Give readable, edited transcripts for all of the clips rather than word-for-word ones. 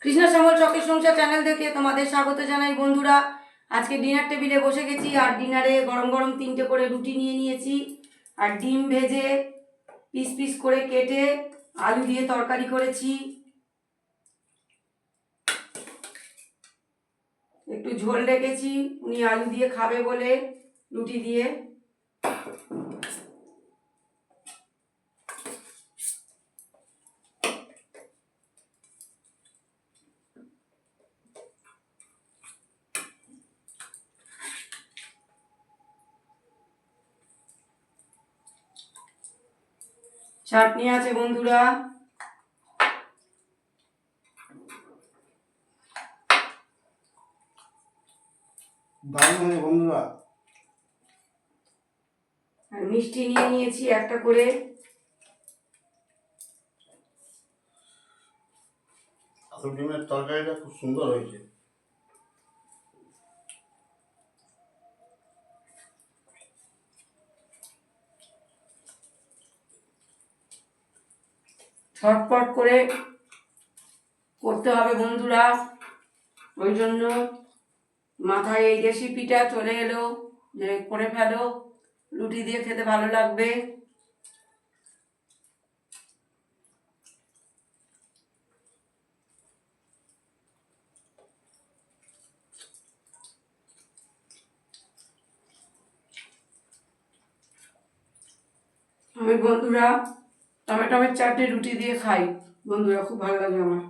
কৃষ্ণ শ্যামল শখের সংসার চ্যানেল থেকে তোমাদের স্বাগত জানাই বন্ধুরা। আজকে ডিনার টেবিলে বসে গেছি আর ডিনারে গরম গরম 3টে করে রুটি নিয়ে নিয়েছি আর ডিম ভেজে পিস পিস করে কেটে আলু দিয়ে তরকারি করেছি, একটু ঝোল রেখেছি, উনি আলু দিয়ে খাবে বলে রুটি দিয়ে। চাটনি আছে বন্ধুরা, বন্ধুরা, আর মিষ্টি নিয়ে নিয়েছি একটা করে। আলু ডিমের তরকারিটা খুব সুন্দর হয়েছে। ছটপট করে করতে হবে বন্ধুরা, ওই জন্য মাথায় এই রেসিপিটা চলে এলো যে করে ফেলো, রুটি দিয়ে খেতে ভালো লাগবে। আমি বন্ধুরা টমেটোর চাটনি রুটি দিয়ে খাই বন্ধুরা, খুব ভালো লাগে আমার।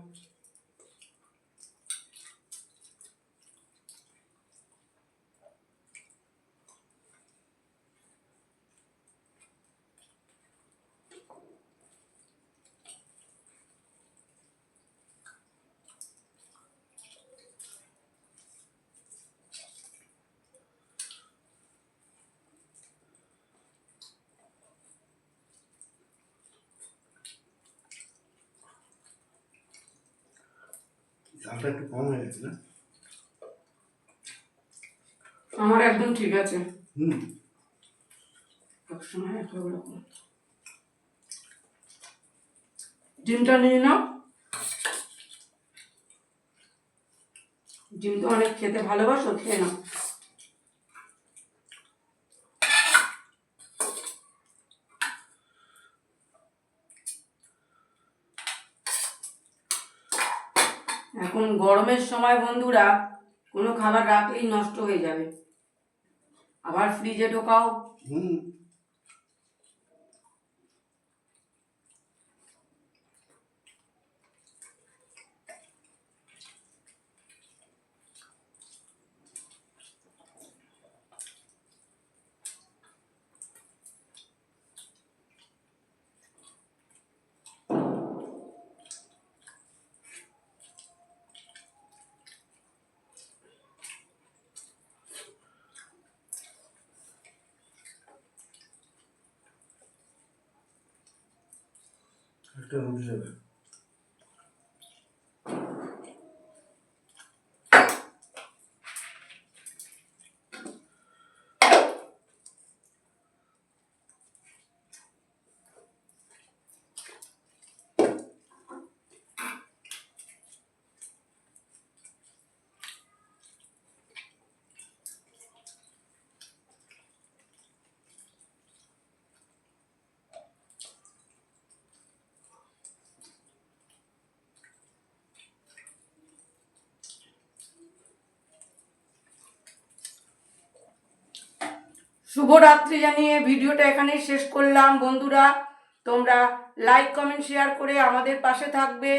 ঝালটা একটু কম হয়ে গেছে না? আমার একদম ঠিক আছে। হুম, সবসময় একরকম। ডিমটা নিয়ে নাও, ডিম তো অনেক খেতে ভালোবাসো, খেয়ে নাও। এখন গরমের সময় বন্ধুরা কোনো খাবার রাখলেই নষ্ট হয়ে যাবে, আবার ফ্রিজে ঢোকাও। হুম, একটা রুটি দেবে। শুভরাত্রি জানিয়ে ভিডিওটা এখানেই শেষ করলাম বন্ধুরা। তোমরা লাইক কমেন্ট শেয়ার করে আমাদের পাশে থাকবে।